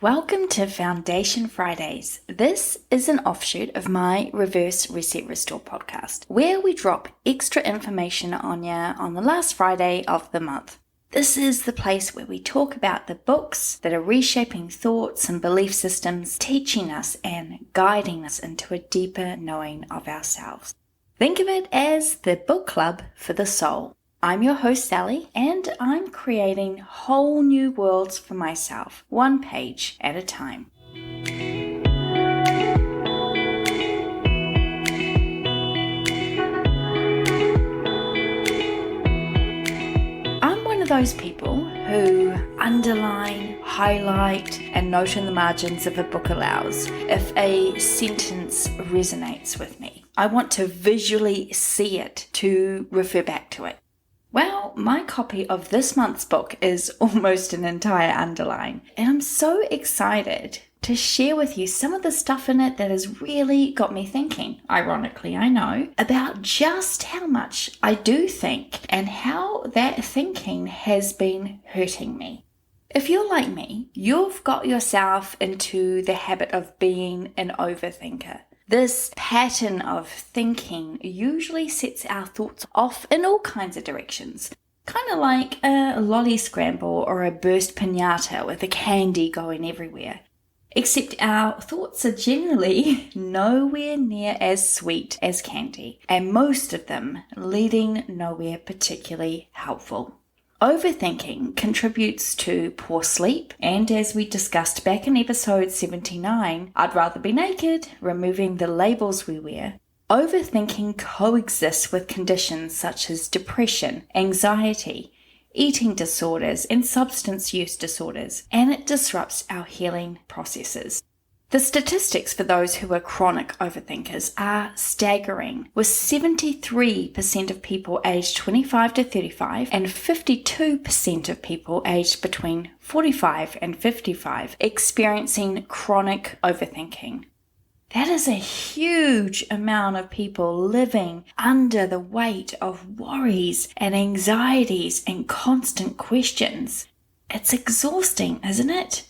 Welcome to Foundation Fridays. This is an offshoot of my Reverse Reset Restore podcast, where we drop extra information on you on the last Friday of the month. This is the place where we talk about the books that are reshaping thoughts and belief systems, teaching us and guiding us into a deeper knowing of ourselves. Think of it as the book club for the soul. I'm your host, Sally, and I'm creating whole new worlds for myself, one page at a time. I'm one of those people who underline, highlight, and note in the margins if a book allows, if a sentence resonates with me. I want to visually see it to refer back to it. Well, my copy of this month's book is almost an entire underline, and I'm so excited to share with you some of the stuff in it that has really got me thinking, ironically I know, about just how much I do think and how that thinking has been hurting me. If you're like me, you've got yourself into the habit of being an overthinker. This pattern of thinking usually sets our thoughts off in all kinds of directions, kind of like a lolly scramble or a burst piñata with the candy going everywhere. Except our thoughts are generally nowhere near as sweet as candy, and most of them leading nowhere particularly helpful. Overthinking contributes to poor sleep, and as we discussed back in episode 79, I'd rather be naked, removing the labels we wear. Overthinking coexists with conditions such as depression, anxiety, eating disorders, and substance use disorders, and it disrupts our healing processes. The statistics for those who are chronic overthinkers are staggering, with 73% of people aged 25 to 35 and 52% of people aged between 45 and 55 experiencing chronic overthinking. That is a huge amount of people living under the weight of worries and anxieties and constant questions. It's exhausting, isn't it?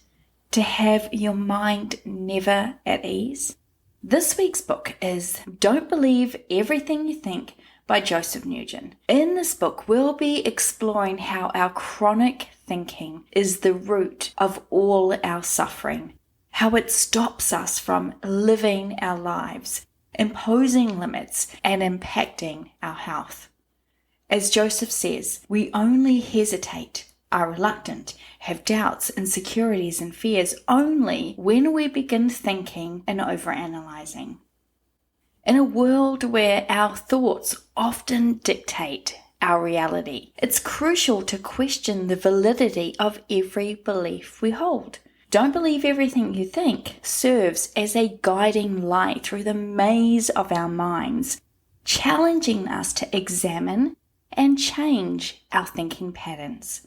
To have your mind never at ease. This week's book is Don't Believe Everything You Think by Joseph Nguyen. In this book, we'll be exploring how our chronic thinking is the root of all our suffering, how it stops us from living our lives, imposing limits, and impacting our health. As Joseph says, we only hesitate, are reluctant, have doubts, insecurities, and fears only when we begin thinking and overanalyzing. In a world where our thoughts often dictate our reality, it's crucial to question the validity of every belief we hold. Don't believe everything you think serves as a guiding light through the maze of our minds, challenging us to examine and change our thinking patterns.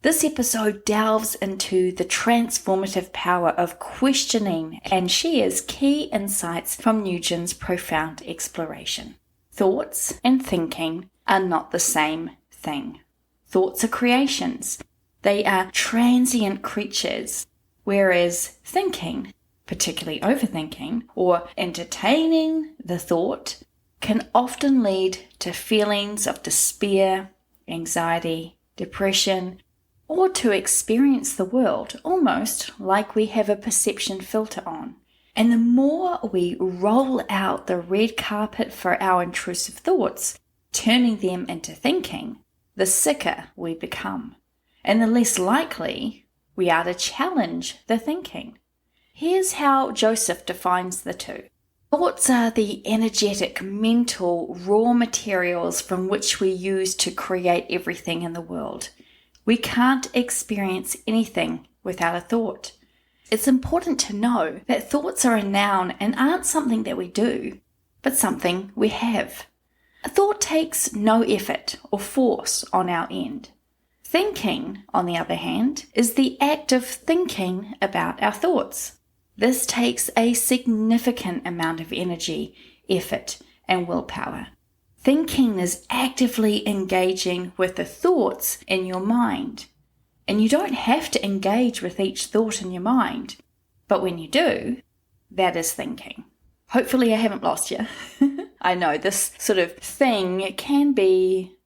This episode delves into the transformative power of questioning and shares key insights from Nguyen's profound exploration. Thoughts and thinking are not the same thing. Thoughts are creations. They are transient creatures, whereas thinking, particularly overthinking or entertaining the thought, can often lead to feelings of despair, anxiety, depression, or to experience the world almost like we have a perception filter on. And the more we roll out the red carpet for our intrusive thoughts, turning them into thinking, the sicker we become, and the less likely we are to challenge the thinking. Here's how Joseph defines the two. Thoughts are the energetic, mental, raw materials from which we use to create everything in the world. We can't experience anything without a thought. It's important to know that thoughts are a noun and aren't something that we do, but something we have. A thought takes no effort or force on our end. Thinking, on the other hand, is the act of thinking about our thoughts. This takes a significant amount of energy, effort, and willpower. Thinking is actively engaging with the thoughts in your mind. And you don't have to engage with each thought in your mind. But when you do, that is thinking. Hopefully I haven't lost you. I know this sort of thing can be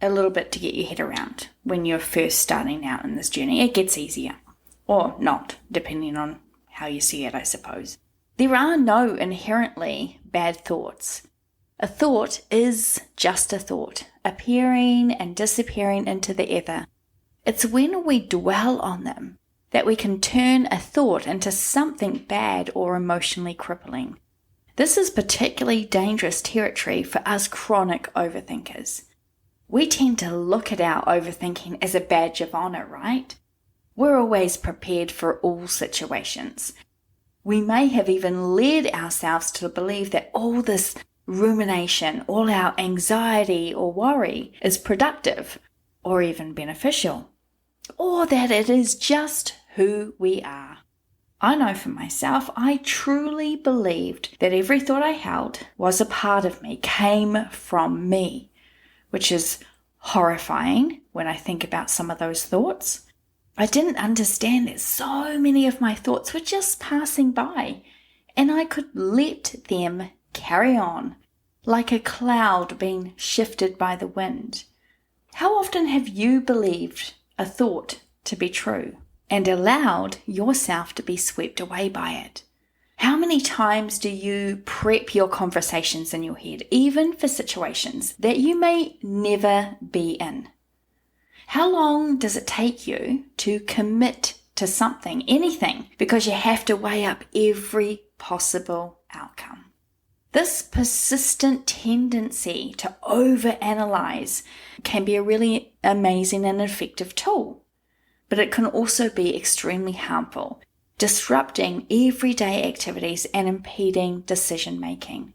a little bit to get your head around when you're first starting out in this journey. It gets easier. Or not, depending on how you see it, I suppose. There are no inherently bad thoughts. A thought is just a thought, appearing and disappearing into the ether. It's when we dwell on them that we can turn a thought into something bad or emotionally crippling. This is particularly dangerous territory for us chronic overthinkers. We tend to look at our overthinking as a badge of honor, right? We're always prepared for all situations. We may have even led ourselves to believe that all this rumination, all our anxiety or worry is productive or even beneficial, or that it is just who we are. I know for myself, I truly believed that every thought I held was a part of me, came from me, which is horrifying when I think about some of those thoughts. I didn't understand that so many of my thoughts were just passing by, and I could let them carry on, like a cloud being shifted by the wind. How often have you believed a thought to be true and allowed yourself to be swept away by it? How many times do you prep your conversations in your head, even for situations that you may never be in? How long does it take you to commit to something, anything, because you have to weigh up every possible outcome? This persistent tendency to overanalyze can be a really amazing and effective tool, but it can also be extremely harmful, disrupting everyday activities and impeding decision making.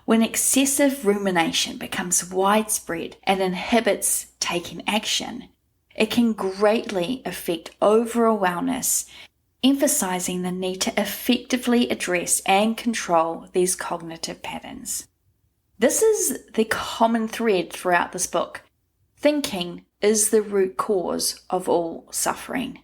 When excessive rumination becomes widespread and inhibits taking action, it can greatly affect overall wellness, emphasizing the need to effectively address and control these cognitive patterns. This is the common thread throughout this book. Thinking is the root cause of all suffering.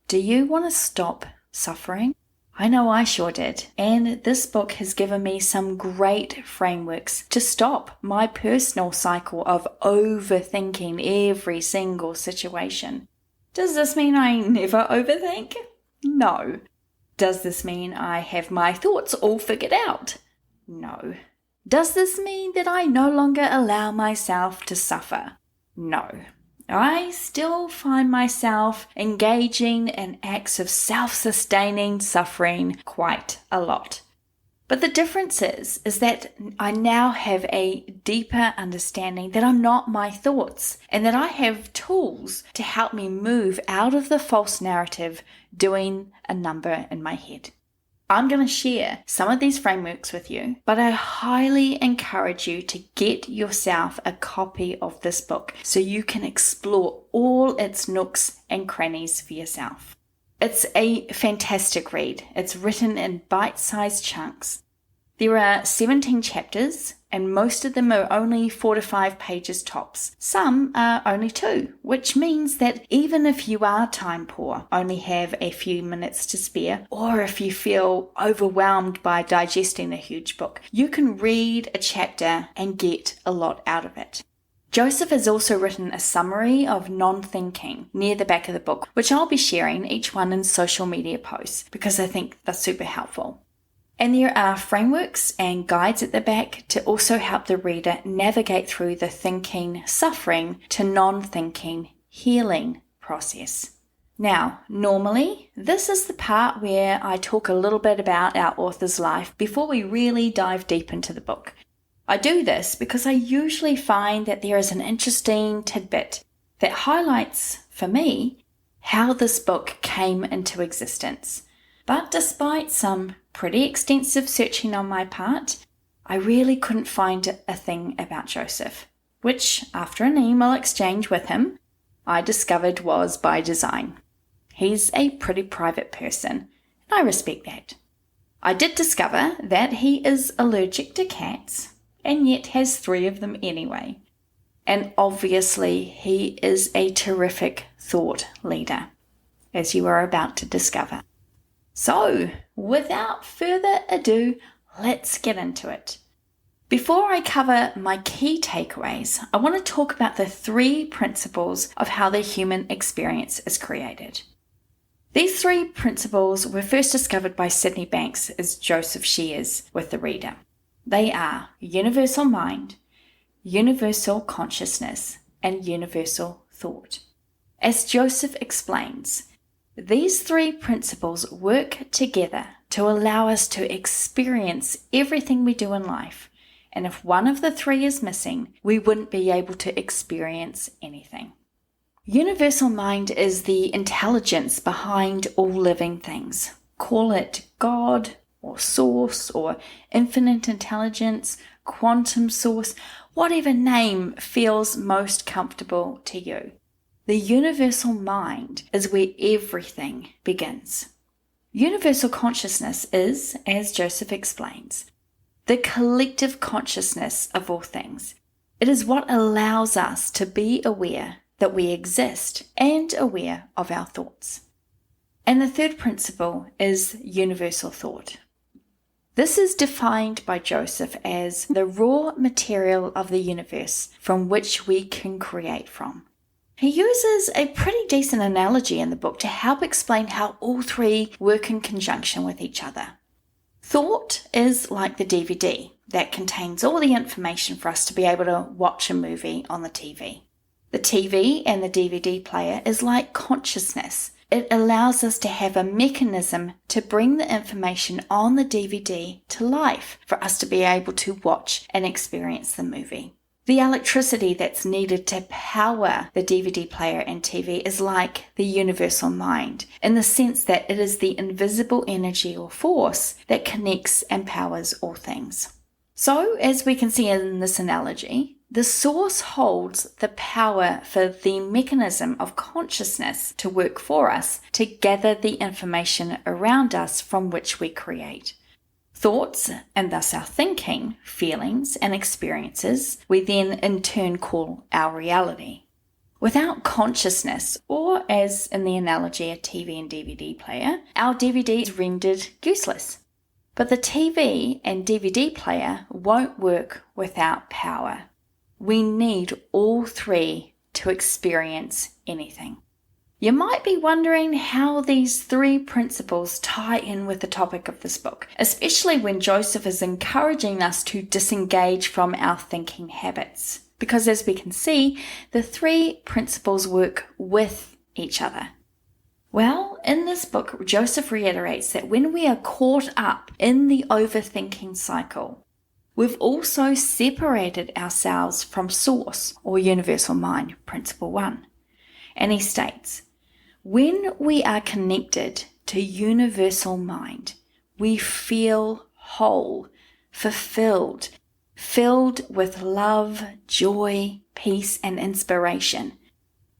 Do you want to stop suffering? I know I sure did, and this book has given me some great frameworks to stop my personal cycle of overthinking every single situation. Does this mean I never overthink? No. Does this mean I have my thoughts all figured out? No. Does this mean that I no longer allow myself to suffer? No. I still find myself engaging in acts of self-sustaining suffering quite a lot. But the difference is that I now have a deeper understanding that I'm not my thoughts and that I have tools to help me move out of the false narrative doing a number in my head. I'm going to share some of these frameworks with you, but I highly encourage you to get yourself a copy of this book so you can explore all its nooks and crannies for yourself. It's a fantastic read. It's written in bite-sized chunks. There are 17 chapters, and most of them are only 4 to 5 pages tops. Some are only 2, which means that even if you are time poor, only have a few minutes to spare, or if you feel overwhelmed by digesting a huge book, you can read a chapter and get a lot out of it. Joseph has also written a summary of non-thinking near the back of the book, which I'll be sharing each one in social media posts because I think they're super helpful. And there are frameworks and guides at the back to also help the reader navigate through the thinking, suffering to non-thinking, healing process. Now, normally, this is the part where I talk a little bit about our author's life before we really dive deep into the book. I do this because I usually find that there is an interesting tidbit that highlights, for me, how this book came into existence. But despite some pretty extensive searching on my part, I really couldn't find a thing about Joseph, which, after an email exchange with him, I discovered was by design. He's a pretty private person, and I respect that. I did discover that he is allergic to cats, and yet has 3 of them anyway. And obviously, he is a terrific thought leader, as you are about to discover. So, without further ado, let's get into it. Before I cover my key takeaways, I want to talk about the 3 principles of how the human experience is created. These 3 principles were first discovered by Sydney Banks as Joseph shares with the reader. They are universal mind, universal consciousness, and universal thought. As Joseph explains, these 3 principles work together to allow us to experience everything we do in life, and if one of the 3 is missing, we wouldn't be able to experience anything. Universal mind is the intelligence behind all living things. Call it God, or source, or infinite intelligence, quantum source, whatever name feels most comfortable to you. The universal mind is where everything begins. Universal consciousness is, as Joseph explains, the collective consciousness of all things. It is what allows us to be aware that we exist and aware of our thoughts. And the 3rd principle is universal thought. This is defined by Joseph as the raw material of the universe from which we can create from. He uses a pretty decent analogy in the book to help explain how all 3 work in conjunction with each other. Thought is like the DVD that contains all the information for us to be able to watch a movie on the TV. The TV and the DVD player is like consciousness. It allows us to have a mechanism to bring the information on the DVD to life for us to be able to watch and experience the movie. The electricity that's needed to power the DVD player and TV is like the universal mind, in the sense that it is the invisible energy or force that connects and powers all things. So, as we can see in this analogy, the source holds the power for the mechanism of consciousness to work for us to gather the information around us from which we create. Thoughts, and thus our thinking, feelings, and experiences, we then in turn call our reality. Without consciousness, or as in the analogy a TV and DVD player, our DVD is rendered useless. But the TV and DVD player won't work without power. We need all 3 to experience anything. You might be wondering how these 3 principles tie in with the topic of this book, especially when Joseph is encouraging us to disengage from our thinking habits. Because as we can see, the 3 principles work with each other. Well, in this book, Joseph reiterates that when we are caught up in the overthinking cycle, we've also separated ourselves from source or universal mind, principle 1. And he states, when we are connected to universal mind, we feel whole, fulfilled, filled with love, joy, peace, and inspiration.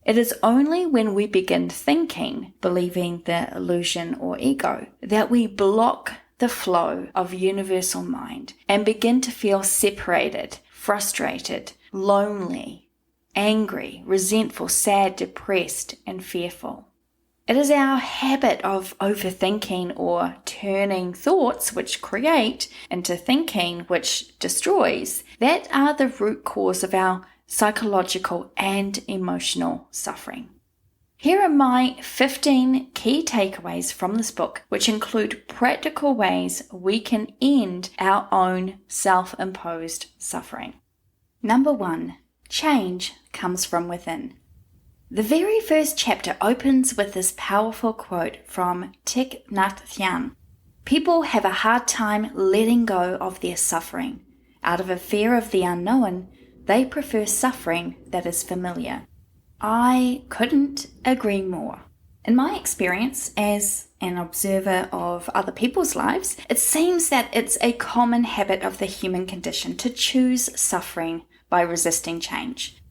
It is only when we begin thinking, believing the illusion or ego, that we block the flow of universal mind and begin to feel separated, frustrated, lonely, angry, resentful, sad, depressed, and fearful. It is our habit of overthinking or turning thoughts which create into thinking which destroys that are the root cause of our psychological and emotional suffering. Here are my 15 key takeaways from this book, which include practical ways we can end our own self-imposed suffering. Number 1, change comes from within. The very first chapter opens with this powerful quote from Thich Nhat Hanh. People have a hard time letting go of their suffering. Out of a fear of the unknown, they prefer suffering that is familiar. I couldn't agree more. In my experience as an observer of other people's lives, it seems that it's a common habit of the human condition to choose suffering by resisting change.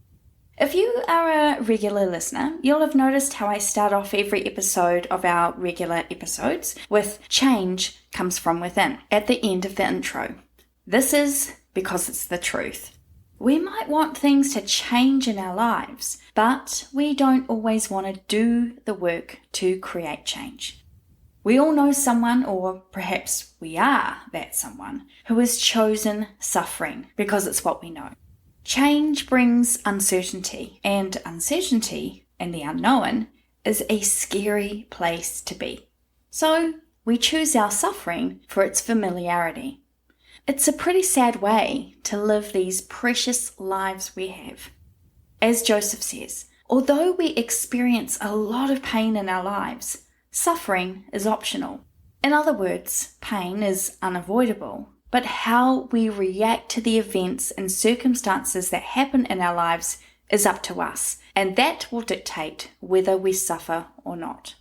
If you are a regular listener, you'll have noticed how I start off every episode of our regular episodes with change comes from within at the end of the intro. This is because it's the truth. We might want things to change in our lives, but we don't always want to do the work to create change. We all know someone, or perhaps we are that someone, who has chosen suffering because it's what we know. Change brings uncertainty, and uncertainty and the unknown is a scary place to be. So we choose our suffering for its familiarity. It's a pretty sad way to live these precious lives we have. As Joseph says, although we experience a lot of pain in our lives, suffering is optional. In other words, pain is unavoidable, but how we react to the events and circumstances that happen in our lives is up to us, and that will dictate whether we suffer or not.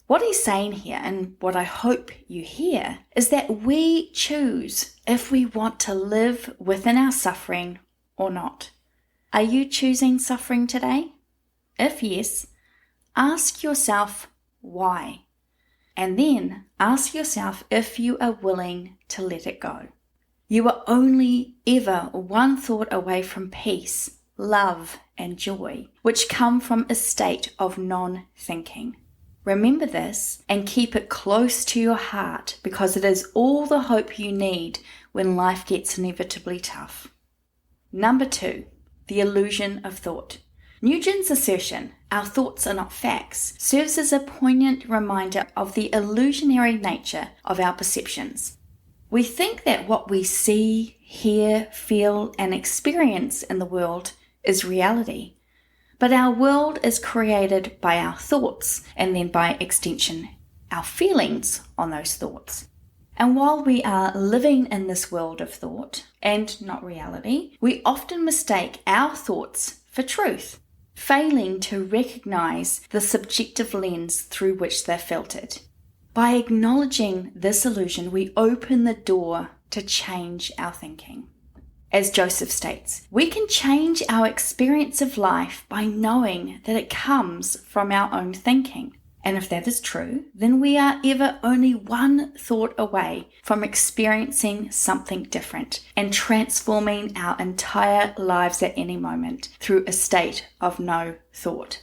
What he's saying here, and what I hope you hear, is that we choose if we want to live within our suffering or not. Are you choosing suffering today? If yes, ask yourself why, and then ask yourself if you are willing to let it go. You are only ever one thought away from peace, love, and joy, which come from a state of non-thinking. Remember this and keep it close to your heart, because it is all the hope you need when life gets inevitably tough. Number 2, the illusion of thought. Nugent's assertion, "our thoughts are not facts," serves as a poignant reminder of the illusionary nature of our perceptions. We think that what we see, hear, feel, and experience in the world is reality. But our world is created by our thoughts, and then by extension, our feelings on those thoughts. And while we are living in this world of thought, and not reality, we often mistake our thoughts for truth, failing to recognize the subjective lens through which they're filtered. By acknowledging this illusion, we open the door to change our thinking. As Joseph states, we can change our experience of life by knowing that it comes from our own thinking. And if that is true, then we are ever only one thought away from experiencing something different and transforming our entire lives at any moment through a state of no thought.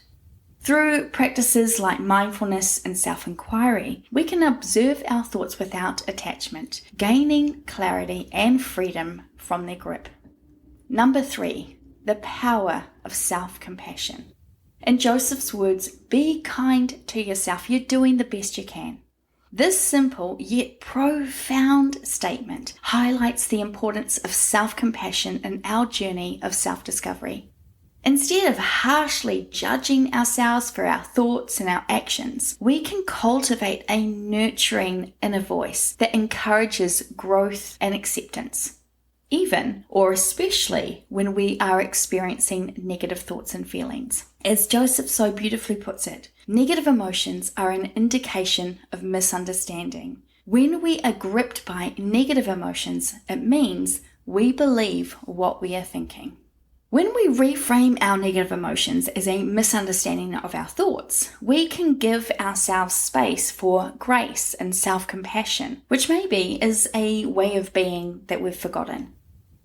Through practices like mindfulness and self-inquiry, we can observe our thoughts without attachment, gaining clarity and freedom from their grip. Number 3, the power of self-compassion. In Joseph's words, be kind to yourself. You're doing the best you can. This simple yet profound statement highlights the importance of self-compassion in our journey of self-discovery. Instead of harshly judging ourselves for our thoughts and our actions, we can cultivate a nurturing inner voice that encourages growth and acceptance, even or especially when we are experiencing negative thoughts and feelings. As Joseph so beautifully puts it, negative emotions are an indication of misunderstanding. When we are gripped by negative emotions, it means we believe what we are thinking. When we reframe our negative emotions as a misunderstanding of our thoughts, we can give ourselves space for grace and self-compassion, which maybe is a way of being that we've forgotten.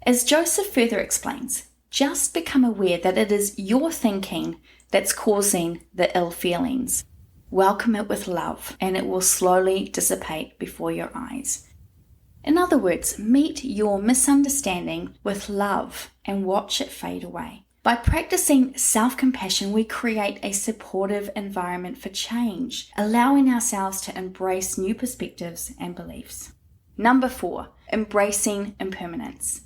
As Joseph further explains, just become aware that it is your thinking that's causing the ill feelings. Welcome it with love, and it will slowly dissipate before your eyes. In other words, meet your misunderstanding with love and watch it fade away. By practicing self-compassion, we create a supportive environment for change, allowing ourselves to embrace new perspectives and beliefs. Number 4, embracing impermanence.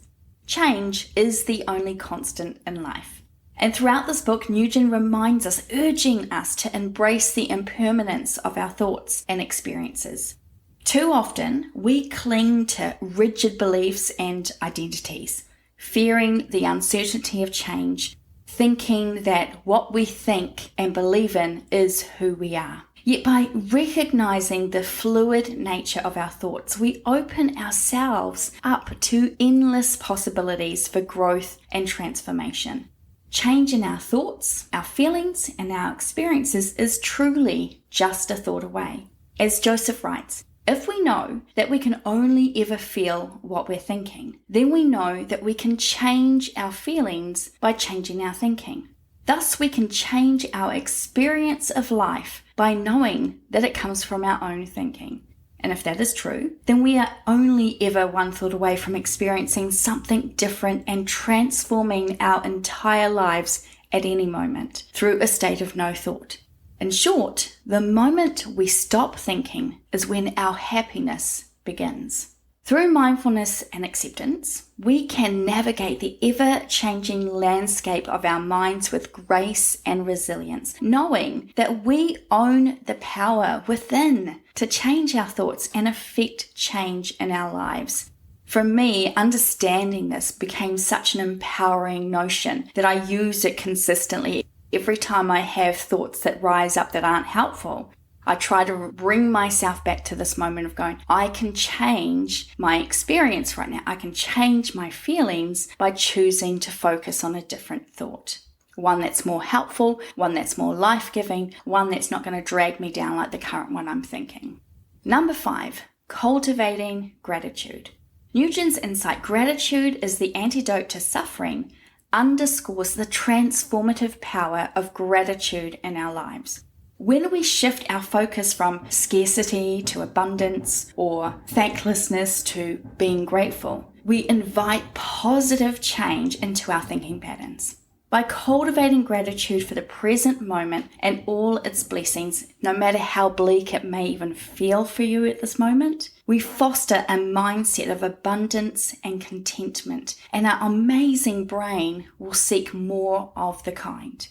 Change is the only constant in life. And throughout this book, Nguyen reminds us, urging us to embrace the impermanence of our thoughts and experiences. Too often, we cling to rigid beliefs and identities, fearing the uncertainty of change, thinking that what we think and believe in is who we are. Yet by recognizing the fluid nature of our thoughts, we open ourselves up to endless possibilities for growth and transformation. Change in our thoughts, our feelings, and our experiences is truly just a thought away. As Joseph writes, If we know that we can only ever feel what we're thinking, then we know that we can change our feelings by changing our thinking. Thus, we can change our experience of life by knowing that it comes from our own thinking. And if that is true, then we are only ever one thought away from experiencing something different and transforming our entire lives at any moment through a state of no thought. In short, the moment we stop thinking is when our happiness begins. Through mindfulness and acceptance, we can navigate the ever-changing landscape of our minds with grace and resilience, knowing that we own the power within to change our thoughts and affect change in our lives. For me, understanding this became such an empowering notion that I use it consistently. Every time I have thoughts that rise up that aren't helpful, I try to bring myself back to this moment of going, I can change my experience right now. I can change my feelings by choosing to focus on a different thought. One that's more helpful, one that's more life-giving, one that's not going to drag me down like the current one I'm thinking. Number 5, cultivating gratitude. Nugent's insight, gratitude is the antidote to suffering, underscores the transformative power of gratitude in our lives. When we shift our focus from scarcity to abundance or thanklessness to being grateful, we invite positive change into our thinking patterns. By cultivating gratitude for the present moment and all its blessings, no matter how bleak it may even feel for you at this moment, we foster a mindset of abundance and contentment, and our amazing brain will seek more of the kind.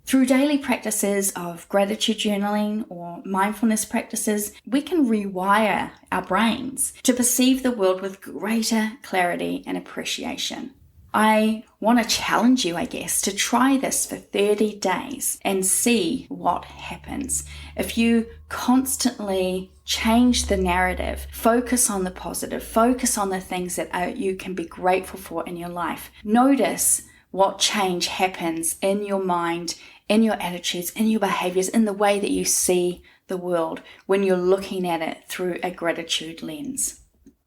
Through daily practices of gratitude journaling or mindfulness practices, we can rewire our brains to perceive the world with greater clarity and appreciation. I want to challenge you, to try this for 30 days and see what happens. If you constantly change the narrative, focus on the positive, focus on the things that you can be grateful for in your life, notice what change happens in your mind, in your attitudes, in your behaviors, in the way that you see the world when you're looking at it through a gratitude lens.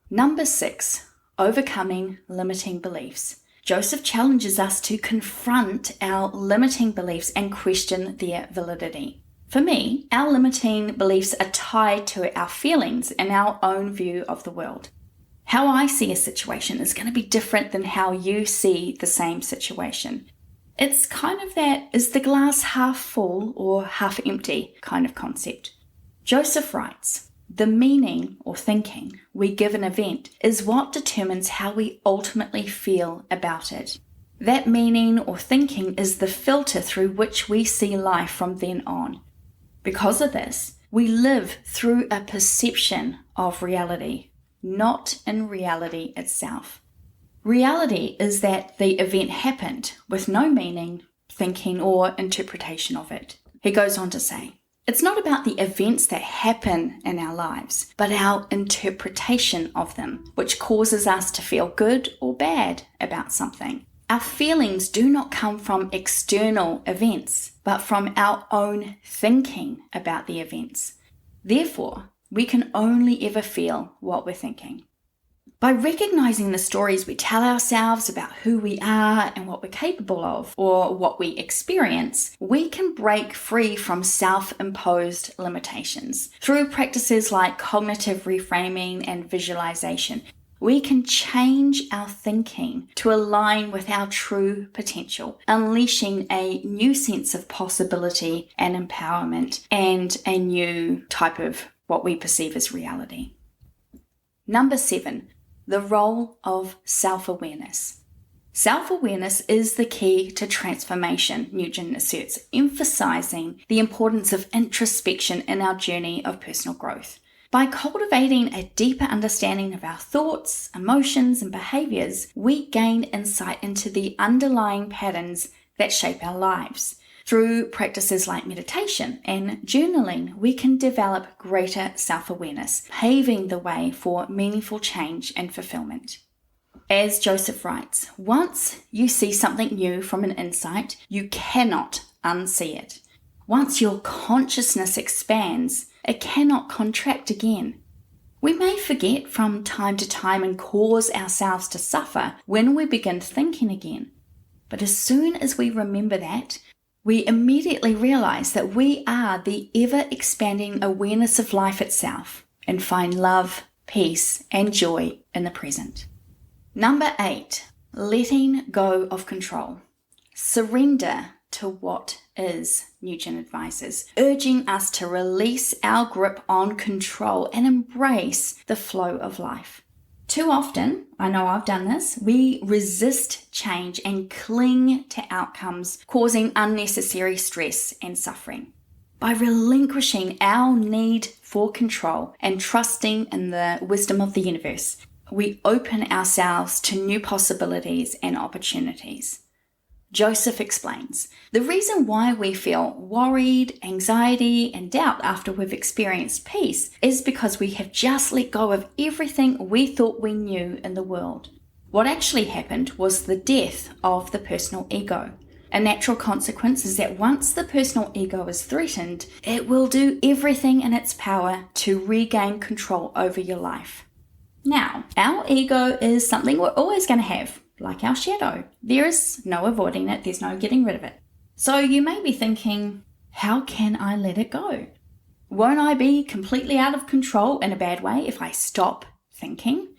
Number 6, overcoming limiting beliefs. Joseph challenges us to confront our limiting beliefs and question their validity. For me, our limiting beliefs are tied to our feelings and our own view of the world. How I see a situation is going to be different than how you see the same situation. It's kind of that, is the glass half full or half empty kind of concept. Joseph writes, the meaning or thinking we give an event is what determines how we ultimately feel about it. That meaning or thinking is the filter through which we see life from then on. Because of this, we live through a perception of reality, not in reality itself. Reality is that the event happened with no meaning, thinking, or interpretation of it. He goes on to say, it's not about the events that happen in our lives, but our interpretation of them, which causes us to feel good or bad about something. Our feelings do not come from external events, but from our own thinking about the events. Therefore, we can only ever feel what we're thinking. By recognizing the stories we tell ourselves about who we are and what we're capable of, or what we experience, we can break free from self-imposed limitations. Through practices like cognitive reframing and visualization, we can change our thinking to align with our true potential, unleashing a new sense of possibility and empowerment, and a new type of what we perceive as reality. Number 7. The role of self-awareness. Self-awareness is the key to transformation, Nguyen asserts, emphasizing the importance of introspection in our journey of personal growth. By cultivating a deeper understanding of our thoughts, emotions, and behaviors, we gain insight into the underlying patterns that shape our lives. Through practices like meditation and journaling, we can develop greater self-awareness, paving the way for meaningful change and fulfillment. As Joseph writes, once you see something new from an insight, you cannot unsee it. Once your consciousness expands, it cannot contract again. We may forget from time to time and cause ourselves to suffer when we begin thinking again. But as soon as we remember that, we immediately realize that we are the ever-expanding awareness of life itself and find love, peace, and joy in the present. Number 8, letting go of control. Surrender to what is, Nguyen advises, urging us to release our grip on control and embrace the flow of life. Too often, I know I've done this, we resist change and cling to outcomes, causing unnecessary stress and suffering. By relinquishing our need for control and trusting in the wisdom of the universe, we open ourselves to new possibilities and opportunities. Joseph explains, the reason why we feel worried, anxiety, and doubt after we've experienced peace is because we have just let go of everything we thought we knew in the world. What actually happened was the death of the personal ego. A natural consequence is that once the personal ego is threatened, it will do everything in its power to regain control over your life. Now, our ego is something we're always going to have. Like our shadow. There is no avoiding it, there's no getting rid of it. So you may be thinking, how can I let it go? Won't I be completely out of control in a bad way if I stop thinking?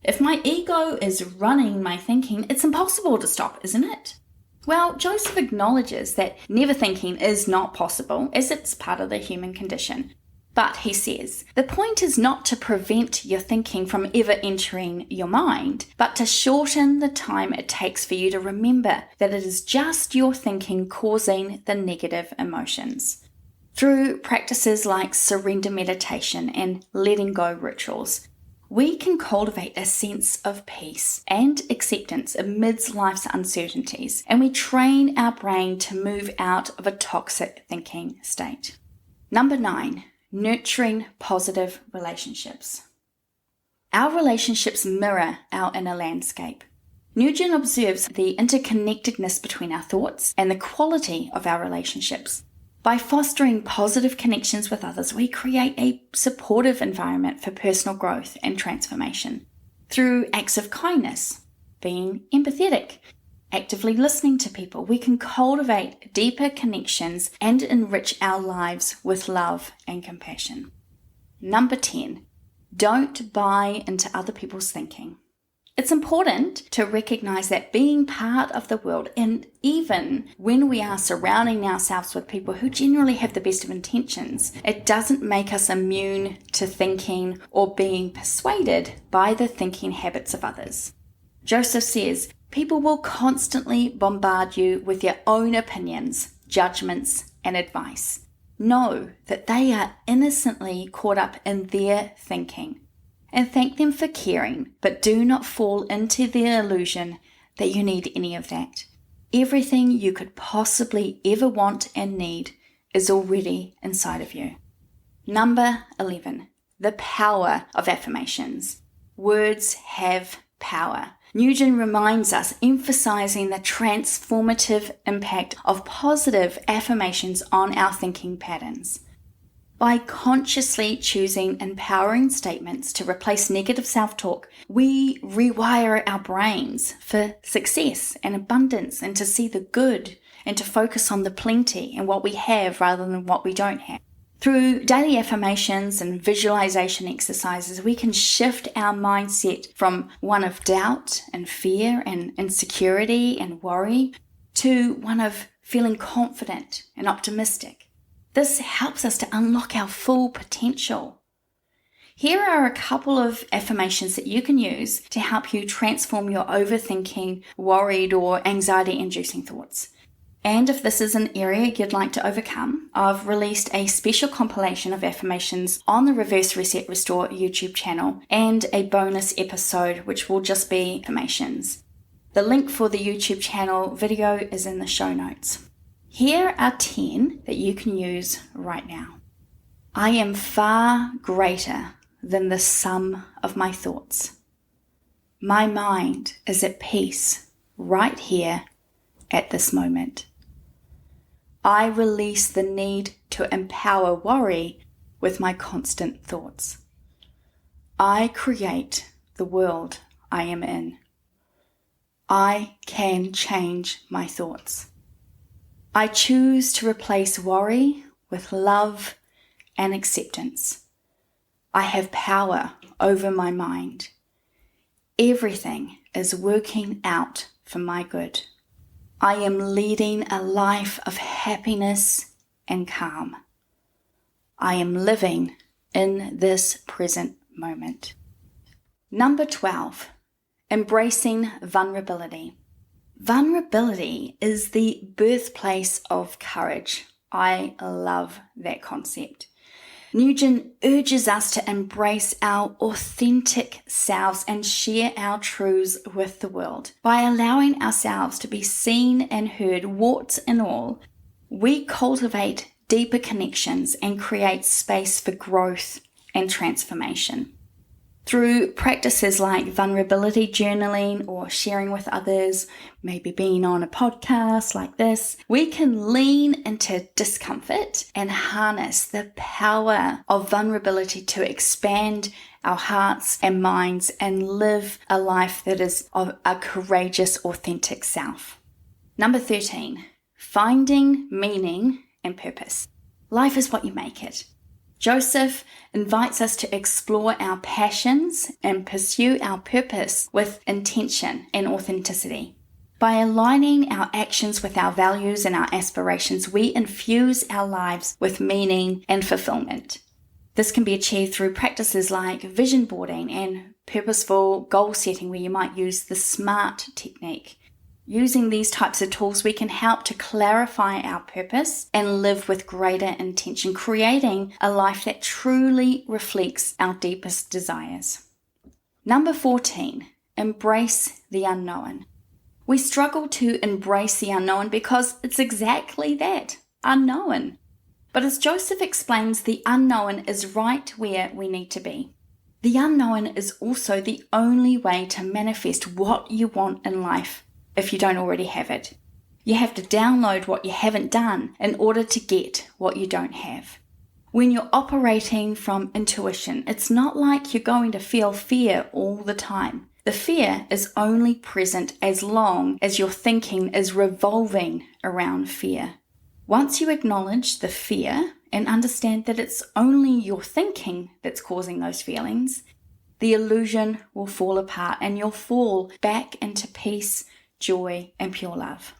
If my ego is running my thinking, it's impossible to stop, isn't it? Well, Joseph acknowledges that never thinking is not possible, as it's part of the human condition. But he says, the point is not to prevent your thinking from ever entering your mind, but to shorten the time it takes for you to remember that it is just your thinking causing the negative emotions. Through practices like surrender meditation and letting go rituals, we can cultivate a sense of peace and acceptance amidst life's uncertainties, and we train our brain to move out of a toxic thinking state. Number 9. Nurturing positive relationships. Our relationships mirror our inner landscape. Nguyen observes the interconnectedness between our thoughts and the quality of our relationships. By fostering positive connections with others, we create a supportive environment for personal growth and transformation. Through acts of kindness, being empathetic, actively listening to people, we can cultivate deeper connections and enrich our lives with love and compassion. Number 10, don't buy into other people's thinking. It's important to recognize that being part of the world, and even when we are surrounding ourselves with people who generally have the best of intentions, it doesn't make us immune to thinking or being persuaded by the thinking habits of others. Joseph says, people will constantly bombard you with their own opinions, judgments, and advice. Know that they are innocently caught up in their thinking, and thank them for caring, but do not fall into the illusion that you need any of that. Everything you could possibly ever want and need is already inside of you. Number 11, the power of affirmations. Words have power. Nguyen reminds us, emphasizing the transformative impact of positive affirmations on our thinking patterns. By consciously choosing empowering statements to replace negative self-talk, we rewire our brains for success and abundance, and to see the good and to focus on the plenty and what we have rather than what we don't have. Through daily affirmations and visualization exercises, we can shift our mindset from one of doubt and fear and insecurity and worry to one of feeling confident and optimistic. This helps us to unlock our full potential. Here are a couple of affirmations that you can use to help you transform your overthinking, worried, or anxiety-inducing thoughts. And if this is an area you'd like to overcome, I've released a special compilation of affirmations on the Reverse Reset Restore YouTube channel and a bonus episode which will just be affirmations. The link for the YouTube channel video is in the show notes. Here are 10 that you can use right now. I am far greater than the sum of my thoughts. My mind is at peace right here at this moment. I release the need to empower worry with my constant thoughts. I create the world I am in. I can change my thoughts. I choose to replace worry with love and acceptance. I have power over my mind. Everything is working out for my good. I am leading a life of happiness and calm. I am living in this present moment. Number 12, embracing vulnerability. Vulnerability is the birthplace of courage. I love that concept. Nguyen urges us to embrace our authentic selves and share our truths with the world. By allowing ourselves to be seen and heard, warts and all, we cultivate deeper connections and create space for growth and transformation. Through practices like vulnerability journaling or sharing with others, maybe being on a podcast like this, we can lean into discomfort and harness the power of vulnerability to expand our hearts and minds and live a life that is of a courageous, authentic self. Number 13, finding meaning and purpose. Life is what you make it. Joseph invites us to explore our passions and pursue our purpose with intention and authenticity. By aligning our actions with our values and our aspirations, we infuse our lives with meaning and fulfillment. This can be achieved through practices like vision boarding and purposeful goal setting, where you might use the SMART technique. Using these types of tools, we can help to clarify our purpose and live with greater intention, creating a life that truly reflects our deepest desires. Number 14, embrace the unknown. We struggle to embrace the unknown because it's exactly that, unknown. But as Joseph explains, the unknown is right where we need to be. The unknown is also the only way to manifest what you want in life. If you don't already have it, you have to download what you haven't done in order to get what you don't have. When you're operating from intuition, it's not like you're going to feel fear all the time. The fear is only present as long as your thinking is revolving around fear. Once you acknowledge the fear and understand that it's only your thinking that's causing those feelings, the illusion will fall apart and you'll fall back into peace, joy, and pure love.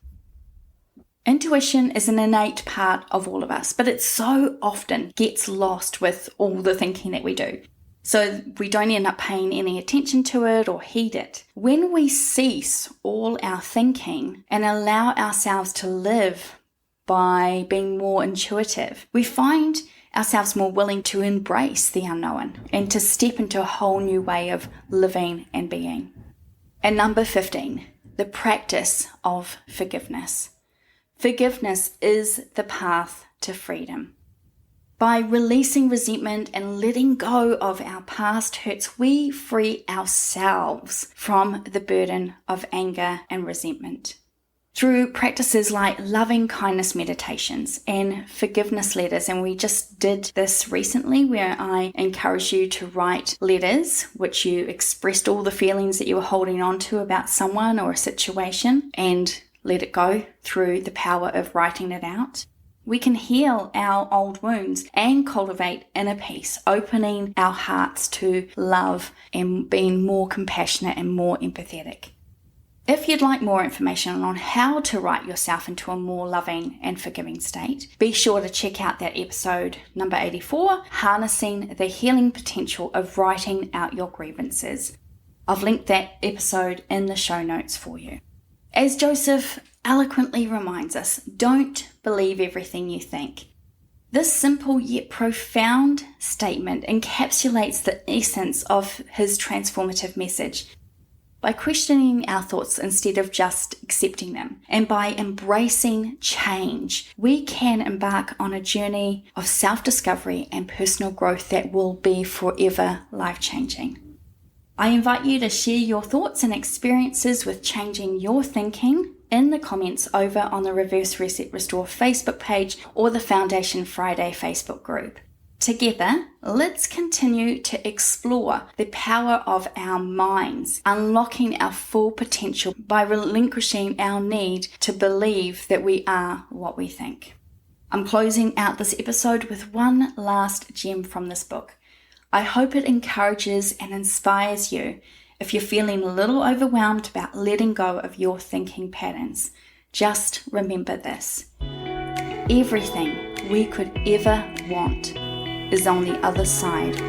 Intuition is an innate part of all of us, but it so often gets lost with all the thinking that we do. So we don't end up paying any attention to it or heed it. When we cease all our thinking and allow ourselves to live by being more intuitive, we find ourselves more willing to embrace the unknown and to step into a whole new way of living and being. And number 15, the practice of forgiveness. Forgiveness is the path to freedom. By releasing resentment and letting go of our past hurts, we free ourselves from the burden of anger and resentment. Through practices like loving kindness meditations and forgiveness letters, and we just did this recently where I encourage you to write letters which you expressed all the feelings that you were holding on to about someone or a situation and let it go through the power of writing it out. We can heal our old wounds and cultivate inner peace, opening our hearts to love and being more compassionate and more empathetic. If you'd like more information on how to write yourself into a more loving and forgiving state, be sure to check out that episode number 84, Harnessing the Healing Potential of Writing Out Your Grievances. I've linked that episode in the show notes for you. As Joseph eloquently reminds us, don't believe everything you think. This simple yet profound statement encapsulates the essence of his transformative message. By questioning our thoughts instead of just accepting them, and by embracing change, we can embark on a journey of self-discovery and personal growth that will be forever life-changing. I invite you to share your thoughts and experiences with changing your thinking in the comments over on the Reverse Reset Restore Facebook page or the Foundation Friday Facebook group. Together, let's continue to explore the power of our minds, unlocking our full potential by relinquishing our need to believe that we are what we think. I'm closing out this episode with one last gem from this book. I hope it encourages and inspires you if you're feeling a little overwhelmed about letting go of your thinking patterns. Just remember this: everything we could ever want is on the other side